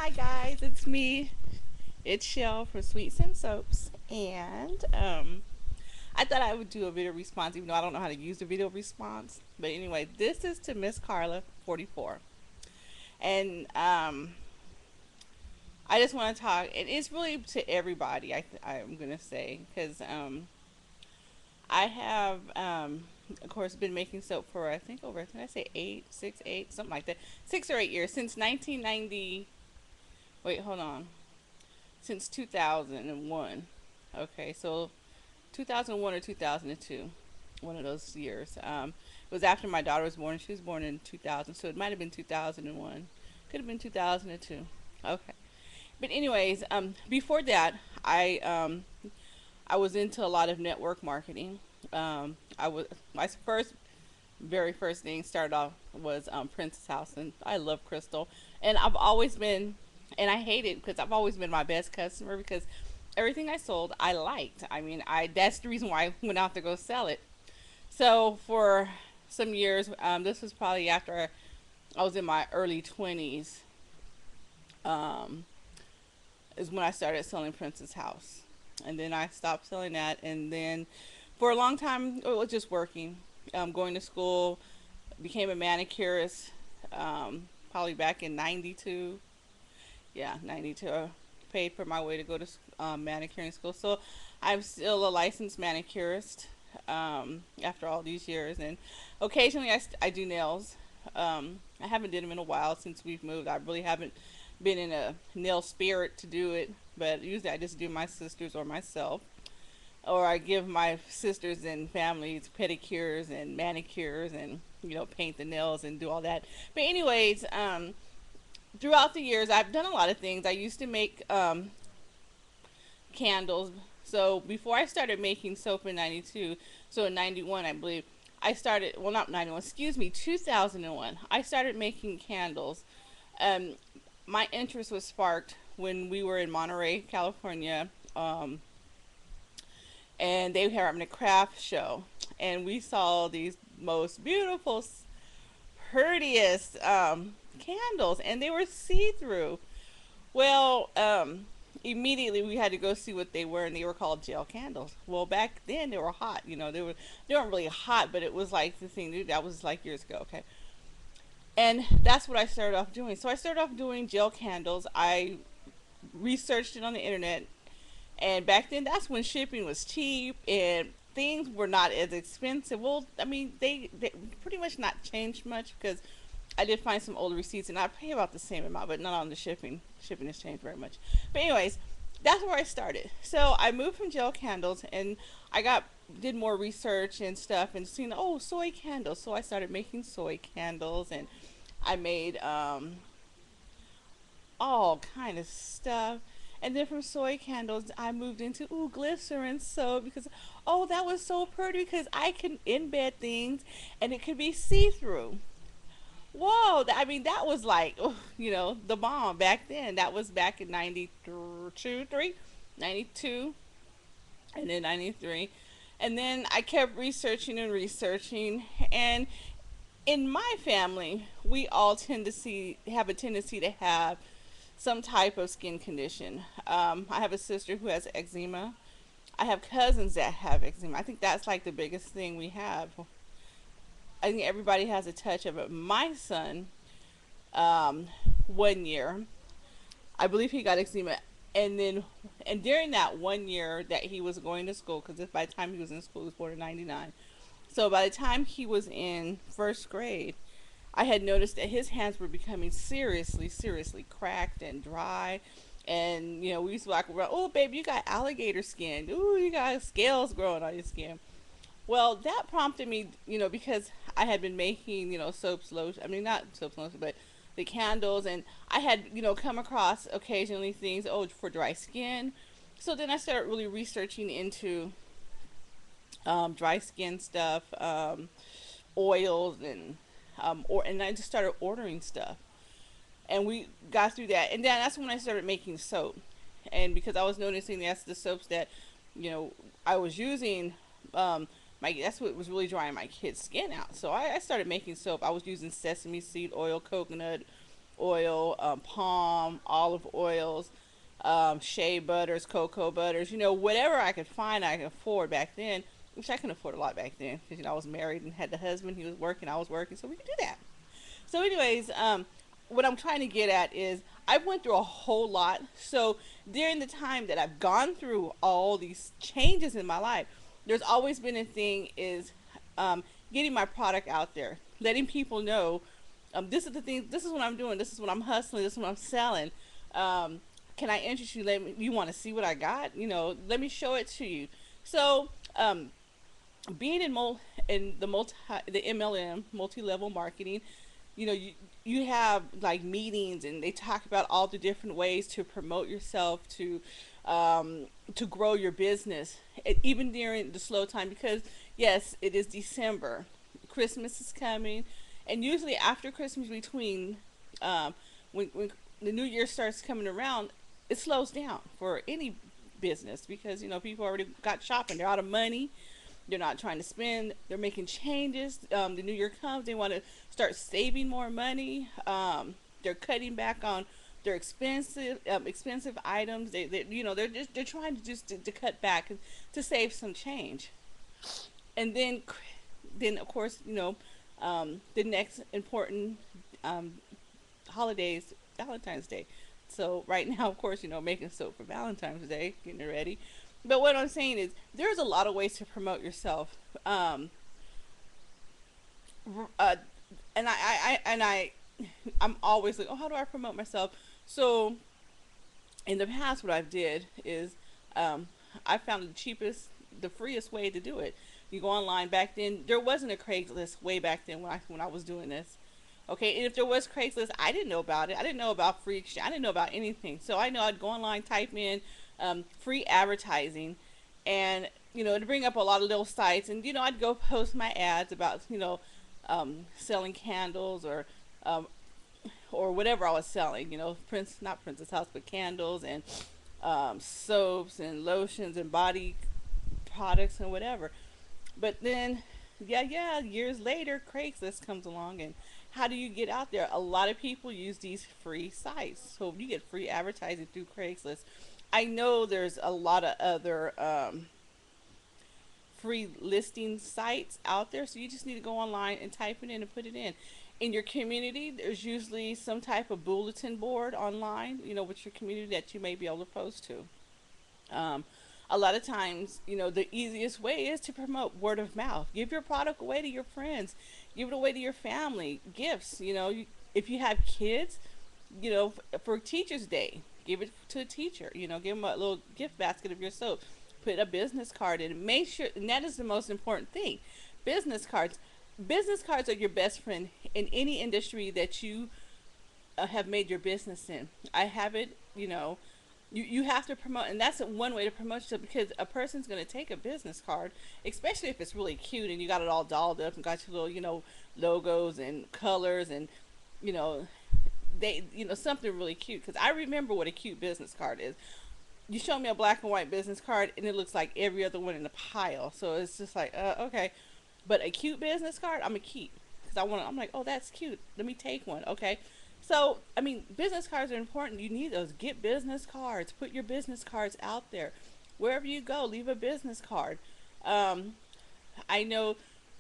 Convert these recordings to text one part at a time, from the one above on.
Hi guys, it's me. It's Shell from Sweets and Soaps, and I thought I would do a video response, even though I don't know how to use the video response. But anyway, this is to Ms Carla44, and I just want to talk, and it's really to everybody. I'm gonna say because I have of course been making soap for I think over can I say 8, 6, 8 something like that, 6 or 8 years since 1990. Wait, hold on. Since 2001. Okay, so 2001 or 2002, one of those years. It was after my daughter was born. She was born in 2000, so it might have been 2001. Could have been 2002. Okay, but anyways, before that, I was into a lot of network marketing. I was my very first thing started off was Princess House, and I love Crystal, and I've always been, and I hate it because I've always been my best customer because everything I sold I liked. I mean, I that's the reason why I went out to go sell it. So for some years, this was probably after I was in my early 20s, um, is when I started selling Princess House, and then I stopped selling that, and then for a long time it was just working, going to school, became a manicurist, probably back in '92. Yeah, 92. I paid for my way to go to manicuring school. So I'm still a licensed manicurist after all these years. And occasionally I do nails. I haven't did them in a while since we've moved. I really haven't been in a nail spirit to do it. But usually I just do my sisters or myself. Or I give my sisters and families pedicures and manicures and paint the nails and do all that. But anyways, throughout the years, I've done a lot of things. I used to make candles. So before I started making soap in '92, so in '91, I believe, I started, well, not '91, excuse me, 2001, I started making candles. Um, my interest was sparked when we were in Monterey, California, and they were having a craft show. And we saw these most beautiful, prettiest candles, and they were see through. Well, immediately we had to go see what they were, and they were called gel candles. Well, back then they were hot. They weren't really hot, but it was like the thing that was like years ago. Okay, and that's what I started off doing. So I started off doing gel candles. I researched it on the internet, and back then that's when shipping was cheap and things were not as expensive. Well, I mean, they pretty much not changed much because I did find some older receipts, and I pay about the same amount, but not on the shipping. Shipping has changed very much. But anyways, that's where I started. So I moved from gel candles, and I got did more research and stuff, and seen, oh, soy candles. So I started making soy candles, and I made all kind of stuff. And then from soy candles, I moved into glycerin soap because, oh, that was so pretty because I can embed things and it could be see through. Whoa, I mean, that was like, the bomb back then. That was back in 92, 3, 92, and then 93. And then I kept researching and researching. And in my family, we all have a tendency to have some type of skin condition. I have a sister who has eczema. I have cousins that have eczema. I think that's like the biggest thing we have. I think everybody has a touch of it. My son, um, one year, I believe he got eczema, and during that one year that he was going to school, because by the time he was in school, he was born in '99. So by the time he was in first grade, I had noticed that his hands were becoming seriously, seriously cracked and dry. And we used to walk around. Oh, baby, you got alligator skin. Ooh, you got scales growing on your skin. Well, that prompted me, because I had been making, soaps, lotion. I mean, not soaps, lotion, but the candles, and I had, come across occasionally things, oh, for dry skin. So then I started really researching into dry skin stuff, oils, and I just started ordering stuff, and we got through that, and then that's when I started making soap, and because I was noticing that's the soaps that, I was using. That's what was really drying my kids' skin out. So I started making soap. I was using sesame seed oil, coconut oil, palm, olive oils, shea butters, cocoa butters, whatever I could find, I could afford back then, which I couldn't afford a lot back then because, I was married and had the husband, he was working, I was working, so we could do that. So, anyways, what I'm trying to get at is I went through a whole lot. So, during the time that I've gone through all these changes in my life, there's always been a thing is um, getting my product out there, letting people know this is the thing, this is what I'm doing, this is what I'm hustling, this is what I'm selling. Um, can I interest you? You want to see what I got? Let me show it to you. So, being in the MLM, multi-level marketing, you have like meetings and they talk about all the different ways to promote yourself, to grow your business, even during the slow time, because yes, it is December, Christmas is coming, and usually after Christmas, between when the new year starts coming around, it slows down for any business because people already got shopping, they're out of money, they're not trying to spend. They're making changes. The new year comes. They want to start saving more money. They're cutting back on their expensive items. They're trying to to cut back and to save some change. And then of course the next important um, holidays, Valentine's Day. So right now, of course, making soap for Valentine's Day, getting it ready. But what I'm saying is, there's a lot of ways to promote yourself. Uh, and I'm always like, oh, how do I promote myself? So in the past, what I've did is, um, I found the freest way to do it. You go online. Back then, there wasn't a Craigslist way back then when I was doing this. Okay, and if there was Craigslist, I didn't know about it. I didn't know about free exchange. I didn't know about anything. So I know I'd go online, type in free advertising, and it'd bring up a lot of little sites, and I'd go post my ads about selling candles um, or whatever I was selling. Not Princess House, but candles and soaps and lotions and body products and whatever. But then, yeah, years later, Craigslist comes along, and how do you get out there? A lot of people use these free sites, so you get free advertising through Craigslist. I know there's a lot of other free listing sites out there, so you just need to go online and type it in and put it in. In your community, there's usually some type of bulletin board online, with your community that you may be able to post to. Um, a lot of times, the easiest way is to promote word of mouth. Give your product away to your friends, give it away to your family, gifts. If you have kids, for Teacher's Day, give it to a teacher. Give them a little gift basket of your soap. Put a business card in. Make sure, and that is the most important thing. Business cards. Business cards are your best friend in any industry that you have made your business in. I have it. You have to promote, and that's one way to promote yourself, because a person's going to take a business card, especially if it's really cute and you got it all dolled up and got your little logos and colors, and you know they something really cute, because I remember what a cute business card is. You show me a black and white business card and it looks like every other one in the pile, so it's just like okay. But a cute business card I'm gonna keep, because I'm like, oh, that's cute, let me take one. Okay. So, I mean, business cards are important. You need those. Get business cards. Put your business cards out there. Wherever you go, leave a business card. Um, I know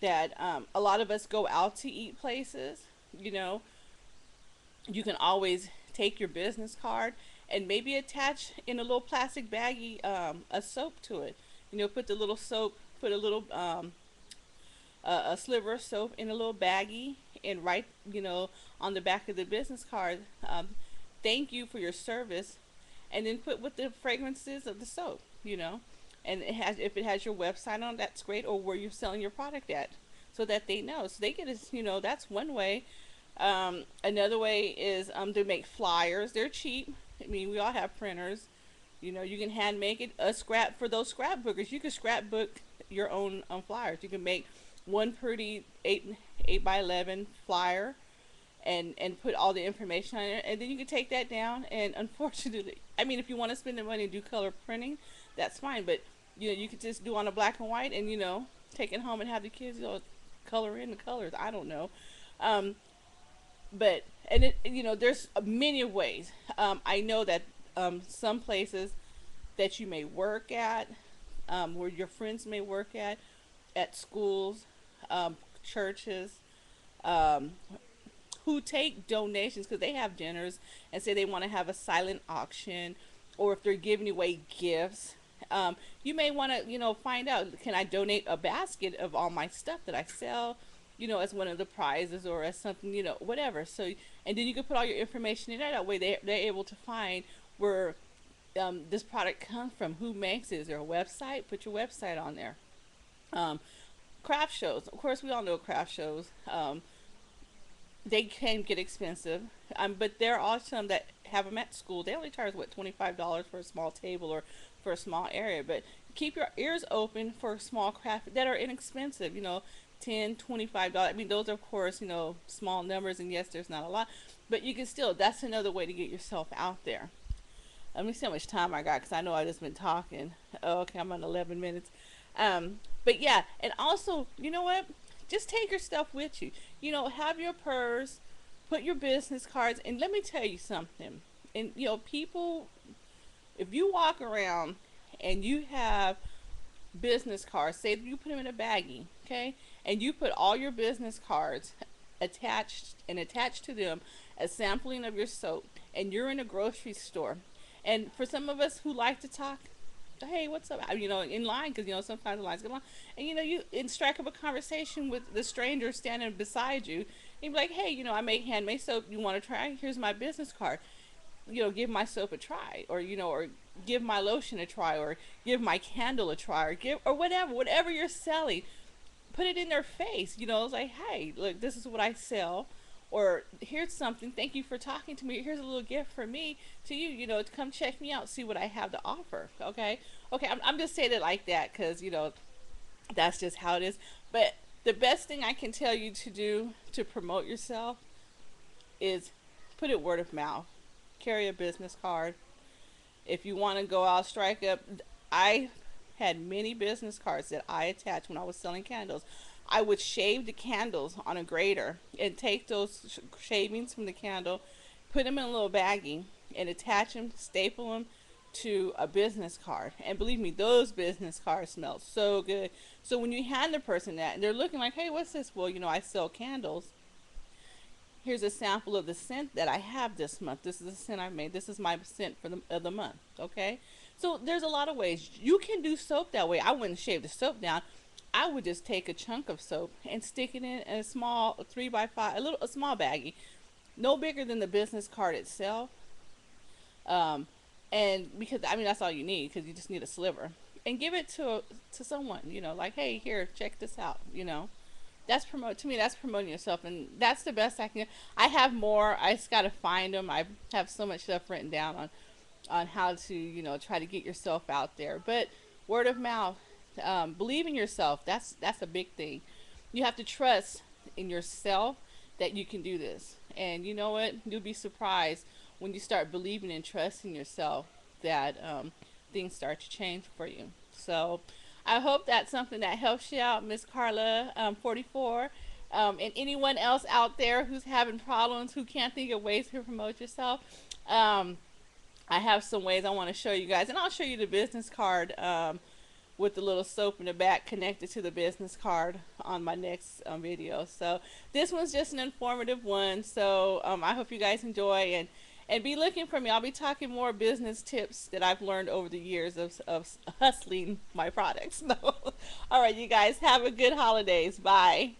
that a lot of us go out to eat places. You know, you can always take your business card and maybe attach in a little plastic baggie a soap to it. Put the little soap, put a little a sliver of soap in a little baggie, and write, on the back of the business card, thank you for your service, and then put what the fragrances of the soap, and if it has your website on, that's great, or where you're selling your product at, so that they know, so they get it. That's one way. Another way is to make flyers. They're cheap. I mean, we all have printers. You can hand make it a scrap for those scrapbookers. You can scrapbook your own flyers. You can make one pretty 8 by 11 flyer, and put all the information on it, and then you can take that down. And unfortunately, I mean, if you want to spend the money and do color printing, that's fine. But you could just do on a black and white, and take it home and have the kids color in the colors. I don't know. Um, But and it, there's many ways. I know that some places that you may work at, where your friends may work at schools, churches, um, who take donations because they have dinners and say they want to have a silent auction, or if they're giving away gifts. You may want to, find out, can I donate a basket of all my stuff that I sell, as one of the prizes, or as something, whatever. So, and then you can put all your information in there. That way they're able to find where this product comes from, who makes it. Is there a website? Put your website on there. Um, Craft shows. Of course, we all know craft shows. They can get expensive, but there are some that have them at school. They only charge what, $25 for a small table or for a small area. But keep your ears open for small craft that are inexpensive. 10, $25. I mean, those are of course small numbers, and yes, there's not a lot, but you can still. That's another way to get yourself out there. Let me see how much time I got because I know I just been talking. Oh, okay, I'm on 11 minutes. But yeah, and also, you know what? Just take your stuff with you. Have your purse, put your business cards, and let me tell you something. And people, if you walk around and you have business cards, say you put them in a baggie, okay, and you put all your business cards attached to them a sampling of your soap, and you're in a grocery store, and for some of us who like to talk, hey, what's up? In line, because sometimes the lines get long, and you strike up a conversation with the stranger standing beside you, and you be like, hey, I make handmade soap. You want to try? Here's my business card. Give my soap a try, or give my lotion a try, or give my candle a try, or whatever you're selling. Put it in their face. It's like, hey, look, this is what I sell. Or here's something. Thank you for talking to me. Here's a little gift from me to you. To come check me out, see what I have to offer. Okay. I'm just saying it like that because that's just how it is. But the best thing I can tell you to do to promote yourself is put it word of mouth. Carry a business card. If you want to go out, strike up. I had many business cards that I attached when I was selling candles. I would shave the candles on a grater and take those shavings from the candle, put them in a little baggie, and attach them, staple them to a business card. And believe me, those business cards smell so good. So when you hand the person that, and they're looking like, hey, what's this? Well, I sell candles. Here's a sample of the scent that I have this month. This is the scent I made. This is my scent for the month. Okay? So there's a lot of ways. You can do soap that way. I wouldn't shave the soap down. I would just take a chunk of soap and stick it in a small 3x5, a small baggie, no bigger than the business card itself. And because that's all you need, because you just need a sliver, and give it to someone. Like, hey, here, check this out. That's that's promoting yourself, and that's the best I can. I have more. I just gotta find them. I have so much stuff written down on how to try to get yourself out there. But word of mouth, believe in yourself. That's a big thing. You have to trust in yourself that you can do this, and you know what? You'll be surprised when you start believing and trusting yourself that things start to change for you. So I hope that's something that helps you out, Ms Carla44. And anyone else out there who's having problems, who can't think of ways to promote yourself. I have some ways I want to show you guys, and I'll show you the business card with the little soap in the back connected to the business card on my next video. So this one's just an informative one. So I hope you guys enjoy, and be looking for me. I'll be talking more business tips that I've learned over the years of hustling my products. All right, you guys, have a good holidays. Bye.